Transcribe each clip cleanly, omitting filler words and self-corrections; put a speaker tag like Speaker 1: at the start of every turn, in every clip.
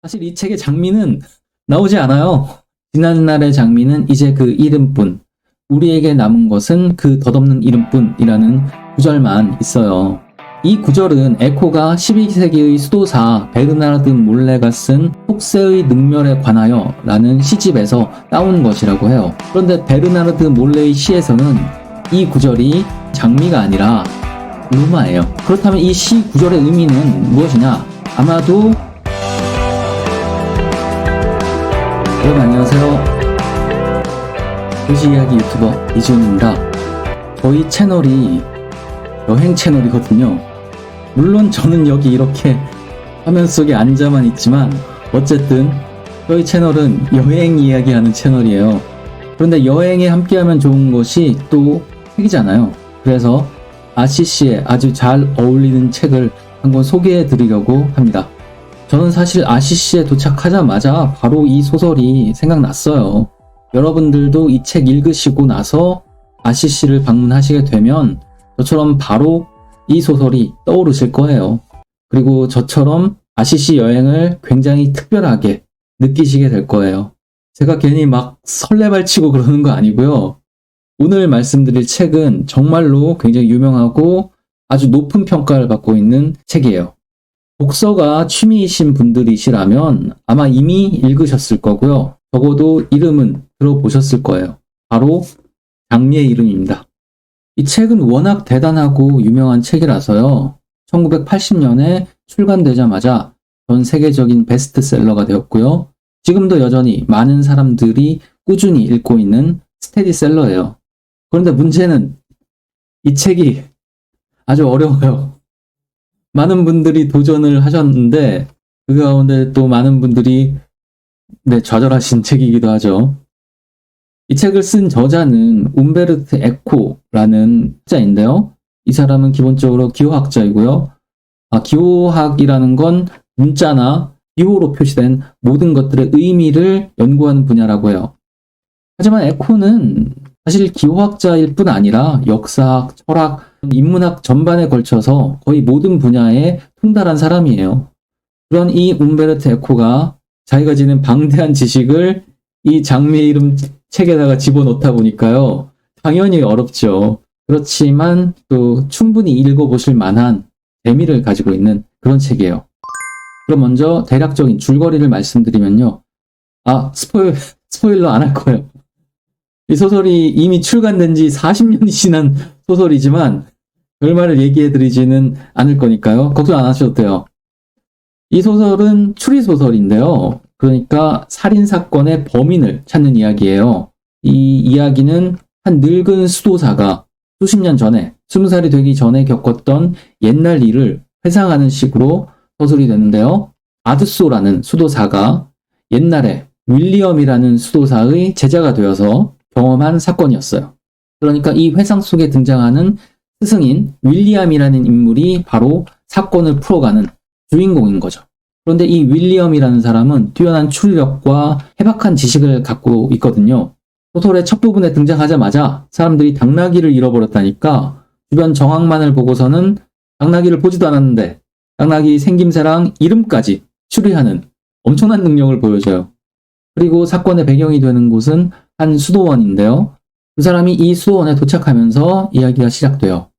Speaker 1: 사실 이 책의 장미는 나오지 않아요. 지난날의 장미는 이제 그 이름뿐, 우리에게 남은 것은 그 덧없는 이름뿐이라는 구절만 있어요. 이 구절은 에코가 12세기의 수도사 베르나르드 몰레가 쓴 속세의 능멸에 관하여 라는 시집에서 따온 것이라고 해요. 그런데 베르나르드 몰레의 시에서는 이 구절이 장미가 아니라 루마예요. 그렇다면 이 시 구절의 의미는 무엇이냐? 아마도 여러분 안녕하세요. 도시이야기 유튜버 이지훈입니다. 저희 채널이 여행 채널이거든요. 물론 저는 여기 이렇게 화면 속에 앉아만 있지만 어쨌든 저희 채널은 여행 이야기하는 채널이에요. 그런데 여행에 함께하면 좋은 것이 또 책이잖아요. 그래서 아시시에 아주 잘 어울리는 책을 한번 소개해 드리려고 합니다. 저는 사실 아시시에 도착하자마자 바로 이 소설이 생각났어요. 여러분들도 이 책 읽으시고 나서 아시시를 방문하시게 되면 저처럼 바로 이 소설이 떠오르실 거예요. 그리고 저처럼 아시시 여행을 굉장히 특별하게 느끼시게 될 거예요. 제가 괜히 막 설레발치고 그러는 거 아니고요. 오늘 말씀드릴 책은 정말로 굉장히 유명하고 아주 높은 평가를 받고 있는 책이에요. 독서가 취미이신 분들이시라면 아마 이미 읽으셨을 거고요. 적어도 이름은 들어보셨을 거예요. 바로 장미의 이름입니다. 이 책은 워낙 대단하고 유명한 책이라서요. 1980년에 출간되자마자 전 세계적인 베스트셀러가 되었고요. 지금도 여전히 많은 사람들이 꾸준히 읽고 있는 스테디셀러예요. 그런데 문제는 이 책이 아주 어려워요. 많은 분들이 도전을 하셨는데 그 가운데 또 많은 분들이 좌절하신 책이기도 하죠. 이 책을 쓴 저자는 움베르트 에코라는 학자인데요. 이 사람은 기본적으로 기호학자이고요. 기호학이라는 건 문자나 기호로 표시된 모든 것들의 의미를 연구하는 분야라고 해요. 하지만 에코는 사실 기호학자일 뿐 아니라 역사학, 철학, 인문학 전반에 걸쳐서 거의 모든 분야에 통달한 사람이에요. 그런 이 움베르트 에코가 자기가 지닌 방대한 지식을 이 장미의 이름 책에다가 집어넣다 보니까요. 당연히 어렵죠. 그렇지만 또 충분히 읽어보실 만한 재미를 가지고 있는 그런 책이에요. 그럼 먼저 대략적인 줄거리를 말씀드리면요. 스포일러 안 할 거예요. 이 소설이 이미 출간된 지 40년이 지난 소설이지만 결말을 얘기해드리지는 않을 거니까요. 걱정 안 하셔도 돼요. 이 소설은 추리소설인데요. 그러니까 살인사건의 범인을 찾는 이야기예요. 이 이야기는 한 늙은 수도사가 수십 년 전에 20살이 되기 전에 겪었던 옛날 일을 회상하는 식으로 서술이 되는데요. 아드소라는 수도사가 옛날에 윌리엄이라는 수도사의 제자가 되어서 경험한 사건이었어요. 그러니까 이 회상 속에 등장하는 스승인 윌리엄이라는 인물이 바로 사건을 풀어가는 주인공인 거죠. 그런데 이 윌리엄이라는 사람은 뛰어난 추리력과 해박한 지식을 갖고 있거든요. 소설의 첫 부분에 등장하자마자 사람들이 당나귀를 잃어버렸다니까 주변 정황만을 보고서는 당나귀를 보지도 않았는데 당나귀 생김새랑 이름까지 추리하는 엄청난 능력을 보여줘요. 그리고 사건의 배경이 되는 곳은 한 수도원인데요. 그 사람이 이 수도원에 도착하면서 이야기가 시작돼요.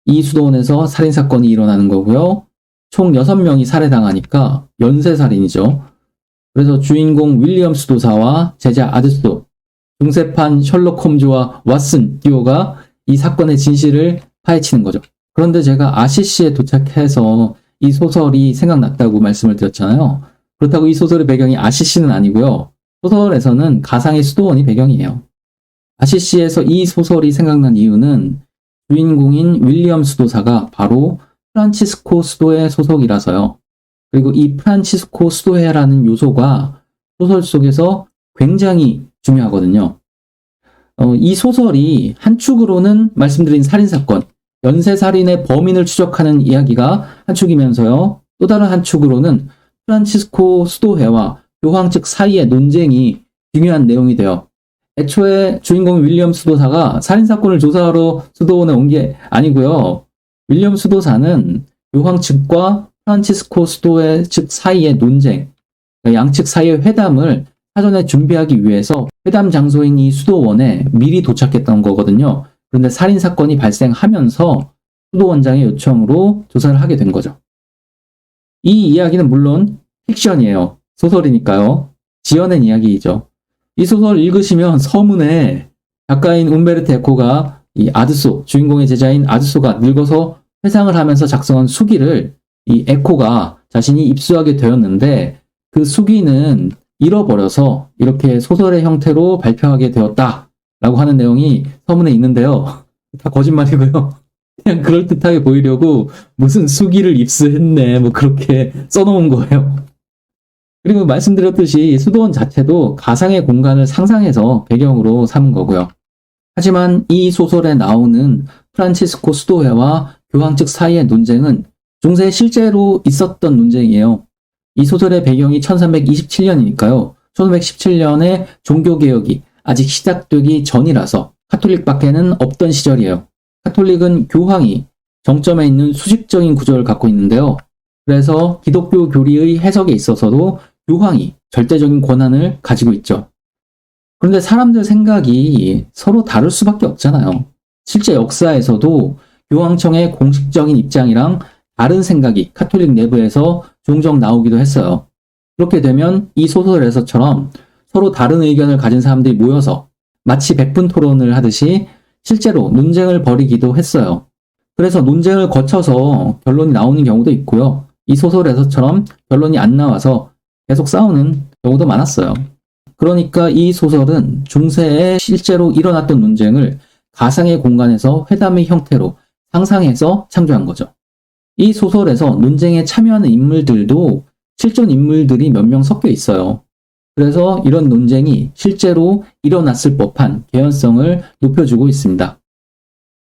Speaker 1: 이 수도원에서 살인사건이 일어나는 거고요. 총 6명이 살해당하니까 연쇄살인이죠. 그래서 주인공 윌리엄 수도사와 제자 아드소, 중세판 셜록 홈즈와 왓슨 듀오가 이 사건의 진실을 파헤치는 거죠. 그런데 제가 아시시에 도착해서 이 소설이 생각났다고 말씀을 드렸잖아요. 그렇다고 이 소설의 배경이 아시시는 아니고요. 소설에서는 가상의 수도원이 배경이에요. 아시시에서 이 소설이 생각난 이유는 주인공인 윌리엄 수도사가 바로 프란치스코 수도회 소속이라서요. 그리고 이 프란치스코 수도회라는 요소가 소설 속에서 굉장히 중요하거든요. 이 소설이 한 축으로는 말씀드린 살인사건, 연쇄살인의 범인을 추적하는 이야기가 한 축이면서요. 또 다른 한 축으로는 프란치스코 수도회와 교황 측 사이의 논쟁이 중요한 내용이 돼요. 애초에 주인공 윌리엄 수도사가 살인사건을 조사하러 수도원에 온 게 아니고요. 윌리엄 수도사는 교황 측과 프란치스코 수도회 측 사이의 논쟁, 양측 사이의 회담을 사전에 준비하기 위해서 회담 장소인 이 수도원에 미리 도착했던 거거든요. 그런데 살인사건이 발생하면서 수도원장의 요청으로 조사를 하게 된 거죠. 이 이야기는 물론 픽션이에요. 소설이니까요. 지어낸 이야기이죠. 이 소설 읽으시면 서문에 작가인 움베르토 에코가 이 아드소, 주인공의 제자인 아드소가 늙어서 회상을 하면서 작성한 수기를 이 에코가 자신이 입수하게 되었는데 그 수기는 잃어버려서 이렇게 소설의 형태로 발표하게 되었다라고 하는 내용이 서문에 있는데요. 다 거짓말이고요. 그냥 그럴듯하게 보이려고 무슨 수기를 입수했네 뭐 그렇게 써놓은 거예요. 그리고 말씀드렸듯이 수도원 자체도 가상의 공간을 상상해서 배경으로 삼은 거고요. 하지만 이 소설에 나오는 프란치스코 수도회와 교황 측 사이의 논쟁은 중세에 실제로 있었던 논쟁이에요. 이 소설의 배경이 1327년이니까요. 1517년에 종교개혁이 아직 시작되기 전이라서 카톨릭밖에는 없던 시절이에요. 카톨릭은 교황이 정점에 있는 수직적인 구조를 갖고 있는데요. 그래서 기독교 교리의 해석에 있어서도 교황이 절대적인 권한을 가지고 있죠. 그런데 사람들 생각이 서로 다를 수밖에 없잖아요. 실제 역사에서도 교황청의 공식적인 입장이랑 다른 생각이 카톨릭 내부에서 종종 나오기도 했어요. 그렇게 되면 이 소설에서처럼 서로 다른 의견을 가진 사람들이 모여서 마치 백분 토론을 하듯이 실제로 논쟁을 벌이기도 했어요. 그래서 논쟁을 거쳐서 결론이 나오는 경우도 있고요. 이 소설에서처럼 결론이 안 나와서 계속 싸우는 경우도 많았어요. 그러니까 이 소설은 중세에 실제로 일어났던 논쟁을 가상의 공간에서 회담의 형태로 상상해서 창조한 거죠. 이 소설에서 논쟁에 참여하는 인물들도 실존 인물들이 몇 명 섞여 있어요. 그래서 이런 논쟁이 실제로 일어났을 법한 개연성을 높여주고 있습니다.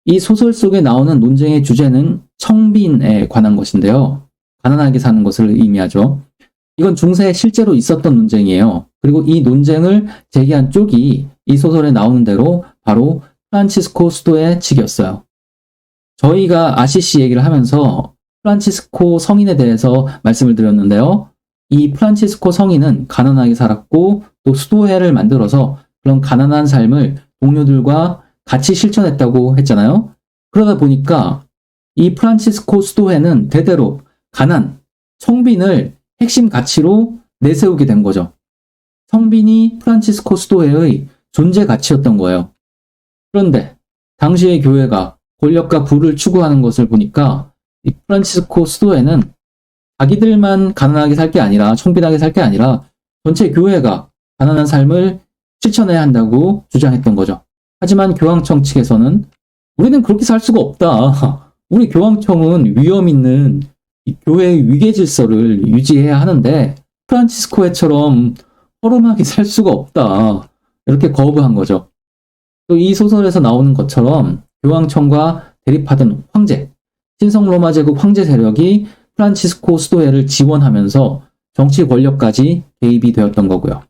Speaker 1: 이 소설 속에 나오는 논쟁의 주제는 청빈에 관한 것인데요. 가난하게 사는 것을 의미하죠. 이건 중세에 실제로 있었던 논쟁이에요. 그리고 이 논쟁을 제기한 쪽이 이 소설에 나오는 대로 바로 프란치스코 수도의 측이었어요. 저희가 아시시 얘기를 하면서 프란치스코 성인에 대해서 말씀을 드렸는데요. 이 프란치스코 성인은 가난하게 살았고 또 수도회를 만들어서 그런 가난한 삶을 동료들과 같이 실천했다고 했잖아요. 그러다 보니까 이 프란치스코 수도회는 대대로 가난, 청빈을 핵심 가치로 내세우게 된 거죠. 청빈이 프란치스코 수도회의 존재 가치였던 거예요. 그런데 당시의 교회가 권력과 부를 추구하는 것을 보니까 이 프란치스코 수도회는 자기들만 가난하게 살 게 아니라 청빈하게 살 게 아니라 전체 교회가 가난한 삶을 실천해야 한다고 주장했던 거죠. 하지만 교황청 측에서는 우리는 그렇게 살 수가 없다. 우리 교황청은 위험 있는 교회의 위계 질서를 유지해야 하는데 프란치스코회처럼 허름하게 살 수가 없다. 이렇게 거부한 거죠. 또 이 소설에서 나오는 것처럼 교황청과 대립하던 황제, 신성 로마 제국 황제 세력이 프란치스코 수도회를 지원하면서 정치 권력까지 개입이 되었던 거고요.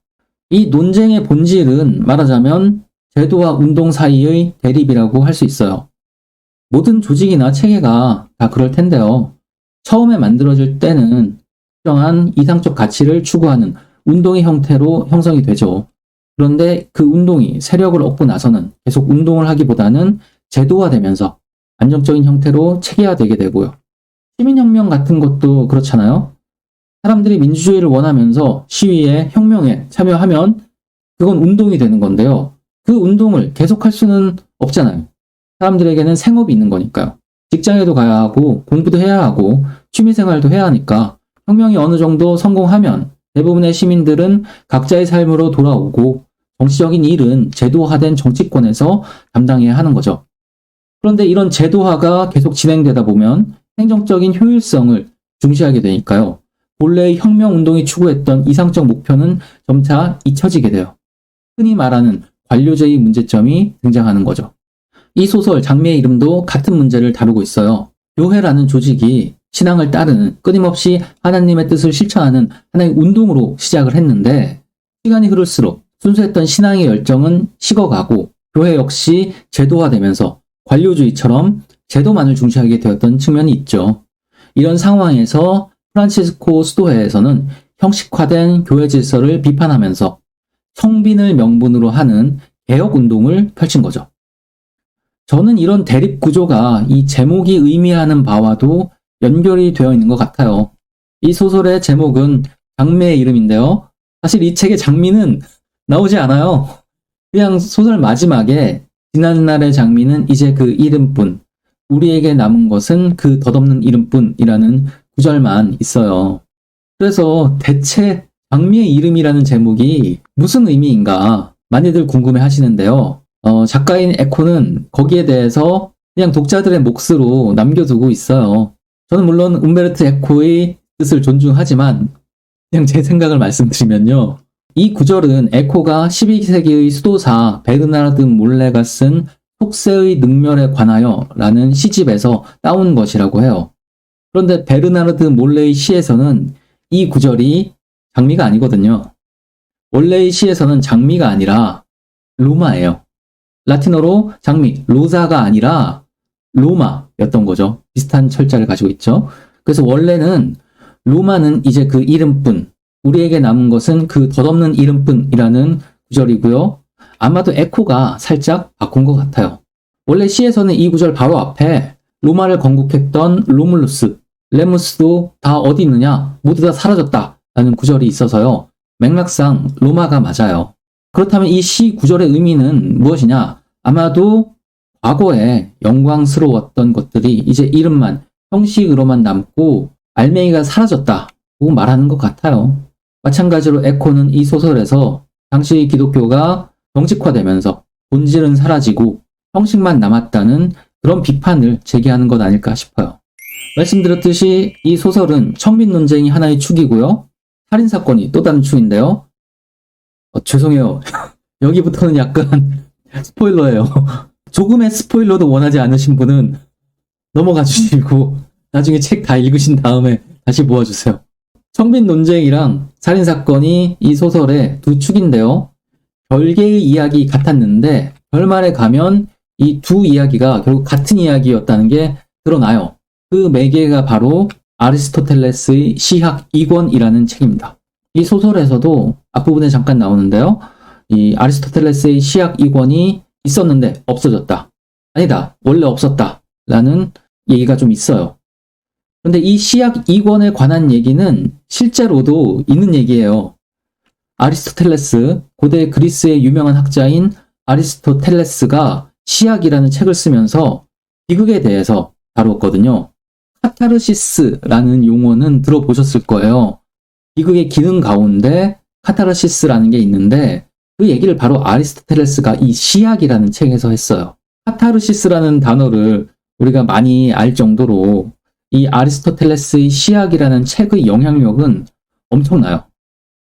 Speaker 1: 이 논쟁의 본질은 말하자면 제도와 운동 사이의 대립이라고 할 수 있어요. 모든 조직이나 체계가 다 그럴 텐데요. 처음에 만들어질 때는 특정한 이상적 가치를 추구하는 운동의 형태로 형성이 되죠. 그런데 그 운동이 세력을 얻고 나서는 계속 운동을 하기보다는 제도화되면서 안정적인 형태로 체계화되게 되고요. 시민혁명 같은 것도 그렇잖아요. 사람들이 민주주의를 원하면서 시위에, 혁명에 참여하면 그건 운동이 되는 건데요. 그 운동을 계속할 수는 없잖아요. 사람들에게는 생업이 있는 거니까요. 직장에도 가야 하고 공부도 해야 하고 취미생활도 해야 하니까 혁명이 어느 정도 성공하면 대부분의 시민들은 각자의 삶으로 돌아오고 정치적인 일은 제도화된 정치권에서 담당해야 하는 거죠. 그런데 이런 제도화가 계속 진행되다 보면 행정적인 효율성을 중시하게 되니까요. 본래의 혁명운동이 추구했던 이상적 목표는 점차 잊혀지게 돼요. 흔히 말하는 관료제의 문제점이 등장하는 거죠. 이 소설 장미의 이름도 같은 문제를 다루고 있어요. 교회라는 조직이 신앙을 따르는 끊임없이 하나님의 뜻을 실천하는 하나의 운동으로 시작을 했는데 시간이 흐를수록 순수했던 신앙의 열정은 식어가고 교회 역시 제도화되면서 관료주의처럼 제도만을 중시하게 되었던 측면이 있죠. 이런 상황에서 프란치스코 수도회에서는 형식화된 교회 질서를 비판하면서 성빈을 명분으로 하는 개혁 운동을 펼친 거죠. 저는 이런 대립 구조가 이 제목이 의미하는 바와도 연결이 되어 있는 것 같아요. 이 소설의 제목은 장미의 이름인데요. 사실 이 책의 장미는 나오지 않아요. 그냥 소설 마지막에 지난날의 장미는 이제 그 이름뿐, 우리에게 남은 것은 그 덧없는 이름뿐이라는 구절만 있어요. 그래서 대체 장미의 이름이라는 제목이 무슨 의미인가 많이들 궁금해 하시는데요. 작가인 에코는 거기에 대해서 그냥 독자들의 몫으로 남겨두고 있어요. 저는 물론 움베르토 에코의 뜻을 존중하지만 그냥 제 생각을 말씀드리면요. 이 구절은 에코가 12세기의 수도사 베르나르드 몰레가 쓴 속세의 능멸에 관하여 라는 시집에서 따온 것이라고 해요. 그런데 베르나르드 몰레의 시에서는 이 구절이 장미가 아니거든요. 원래의 시에서는 장미가 아니라 로마예요. 라틴어로 장미, 로사가 아니라 로마였던 거죠. 비슷한 철자를 가지고 있죠. 그래서 원래는 로마는 이제 그 이름뿐, 우리에게 남은 것은 그 덧없는 이름뿐이라는 구절이고요. 아마도 에코가 살짝 바꾼 것 같아요. 원래 시에서는 이 구절 바로 앞에 로마를 건국했던 로물루스, 레무스도 다 어디 있느냐? 모두 다 사라졌다 라는 구절이 있어서요. 맥락상 로마가 맞아요. 그렇다면 이 시 구절의 의미는 무엇이냐? 아마도 과거에 영광스러웠던 것들이 이제 이름만, 형식으로만 남고 알맹이가 사라졌다고 말하는 것 같아요. 마찬가지로 에코는 이 소설에서 당시 기독교가 정직화되면서 본질은 사라지고 형식만 남았다는 그런 비판을 제기하는 것 아닐까 싶어요. 말씀드렸듯이 이 소설은 청빈 논쟁이 하나의 축이고요. 살인사건이 또 다른 축인데요. 죄송해요. 여기부터는 약간 스포일러예요. 조금의 스포일러도 원하지 않으신 분은 넘어가 주시고 나중에 책 다 읽으신 다음에 다시 모아주세요. 청빈 논쟁이랑 살인사건이 이 소설의 두 축인데요. 별개의 이야기 같았는데 결말에 가면 이 두 이야기가 결국 같은 이야기였다는 게 드러나요. 그 매개가 바로 아리스토텔레스의 시학 2권이라는 책입니다. 이 소설에서도 앞부분에 잠깐 나오는데요. 이 아리스토텔레스의 시학 2권이 있었는데 없어졌다. 아니다. 원래 없었다. 라는 얘기가 좀 있어요. 그런데 이 시학 2권에 관한 얘기는 실제로도 있는 얘기예요. 아리스토텔레스, 고대 그리스의 유명한 학자인 아리스토텔레스가 시학이라는 책을 쓰면서 비극에 대해서 다루었거든요. 카타르시스라는 용어는 들어보셨을 거예요. 비극의 기능 가운데 카타르시스라는 게 있는데 그 얘기를 바로 아리스토텔레스가 이 시학이라는 책에서 했어요. 카타르시스라는 단어를 우리가 많이 알 정도로 이 아리스토텔레스의 시학이라는 책의 영향력은 엄청나요.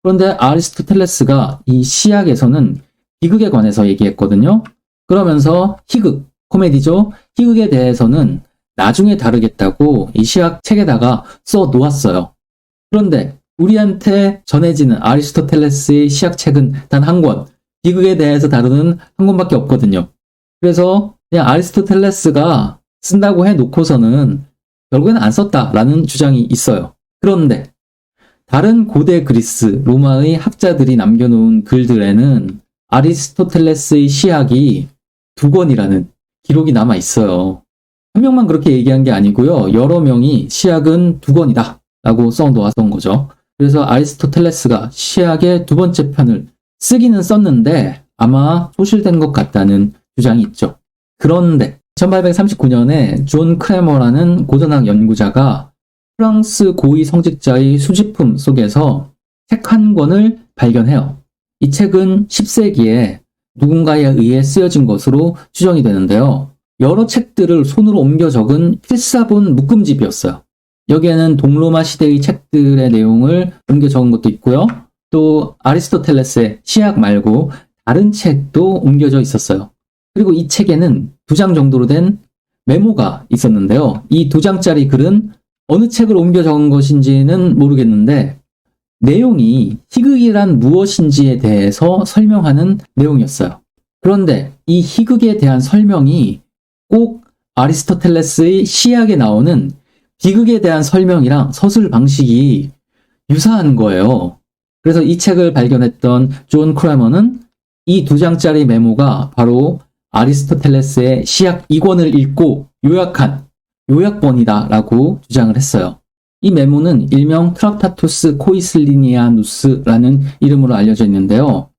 Speaker 1: 그런데 아리스토텔레스가 이 시학에서는 비극에 관해서 얘기했거든요. 그러면서 희극, 코미디죠. 희극에 대해서는 나중에 다루겠다고 이 시학 책에다가 써 놓았어요. 그런데 우리한테 전해지는 아리스토텔레스의 시학 책은 단 한 권, 비극에 대해서 다루는 한 권밖에 없거든요. 그래서 그냥 아리스토텔레스가 쓴다고 해놓고서는 결국에는 안 썼다라는 주장이 있어요. 그런데 다른 고대 그리스, 로마의 학자들이 남겨놓은 글들에는 아리스토텔레스의 시학이 2권이라는 기록이 남아 있어요. 한 명만 그렇게 얘기한 게 아니고요. 여러 명이 시학은 2권이다 라고 써놓았던 거죠. 그래서 아리스토텔레스가 시학의 두 번째 편을 쓰기는 썼는데 아마 소실된 것 같다는 주장이 있죠. 그런데 1839년에 존 크레머라는 고전학 연구자가 프랑스 고위 성직자의 수집품 속에서 책 한 권을 발견해요. 이 책은 10세기에 누군가에 의해 쓰여진 것으로 추정이 되는데요. 여러 책들을 손으로 옮겨 적은 필사본 묶음집이었어요. 여기에는 동로마 시대의 책들의 내용을 옮겨 적은 것도 있고요. 또 아리스토텔레스의 시학 말고 다른 책도 옮겨져 있었어요. 그리고 이 책에는 2장 정도로 된 메모가 있었는데요. 이 2장짜리 글은 어느 책을 옮겨 적은 것인지는 모르겠는데 내용이 희극이란 무엇인지에 대해서 설명하는 내용이었어요. 그런데 이 희극에 대한 설명이 꼭 아리스토텔레스의 시학에 나오는 비극에 대한 설명이랑 서술 방식이 유사한 거예요. 그래서 이 책을 발견했던 존 크래머는 이 2장짜리 메모가 바로 아리스토텔레스의 시약 2권을 읽고 요약한 요약본이다라고 주장을 했어요. 이 메모는 일명 트락타투스 코이슬리니아누스라는 이름으로 알려져 있는데요.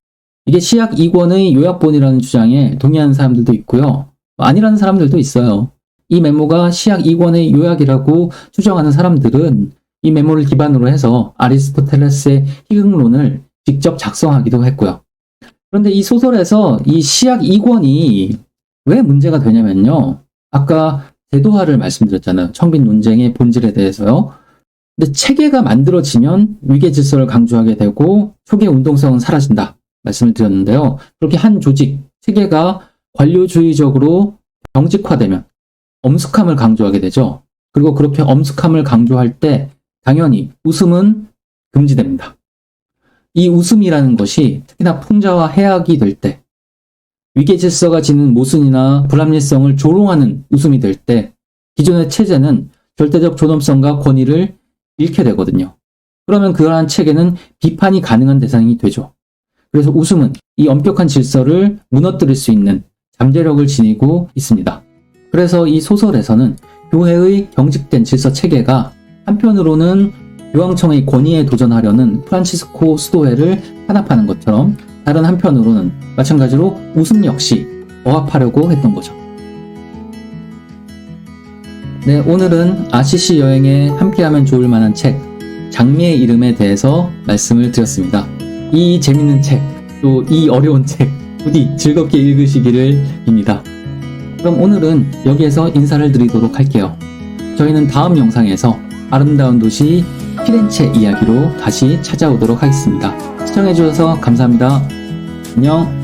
Speaker 1: 이게 시약 2권의 요약본이라는 주장에 동의하는 사람들도 있고요. 아니라는 사람들도 있어요. 이 메모가 시약 2권의 요약이라고 추정하는 사람들은 이 메모를 기반으로 해서 아리스토텔레스의 희극론을 직접 작성하기도 했고요. 그런데 이 소설에서 이 시약 2권이 왜 문제가 되냐면요. 아까 제도화를 말씀드렸잖아요. 청빈 논쟁의 본질에 대해서요. 근데 체계가 만들어지면 위계 질서를 강조하게 되고 초기의 운동성은 사라진다 말씀을 드렸는데요. 그렇게 한 조직, 체계가 관료주의적으로 병직화되면 엄숙함을 강조하게 되죠. 그리고 그렇게 엄숙함을 강조할 때 당연히 웃음은 금지됩니다. 이 웃음이라는 것이 특히나 풍자와 해악이 될 때, 위계 질서가 지닌 모순이나 불합리성을 조롱하는 웃음이 될 때 기존의 체제는 절대적 존엄성과 권위를 잃게 되거든요. 그러면 그러한 체계는 비판이 가능한 대상이 되죠. 그래서 웃음은 이 엄격한 질서를 무너뜨릴 수 있는 잠재력을 지니고 있습니다. 그래서 이 소설에서는 교회의 경직된 질서 체계가 한편으로는 교황청의 권위에 도전하려는 프란치스코 수도회를 탄압하는 것처럼 다른 한편으로는 마찬가지로 웃음 역시 억압하려고 했던 거죠. 네, 오늘은 아시시 여행에 함께하면 좋을 만한 책 장미의 이름에 대해서 말씀을 드렸습니다. 이 재밌는 책, 또 이 어려운 책 부디 즐겁게 읽으시기를 빕니다. 그럼 오늘은 여기에서 인사를 드리도록 할게요. 저희는 다음 영상에서 아름다운 도시 피렌체 이야기로 다시 찾아오도록 하겠습니다. 시청해주셔서 감사합니다. 안녕.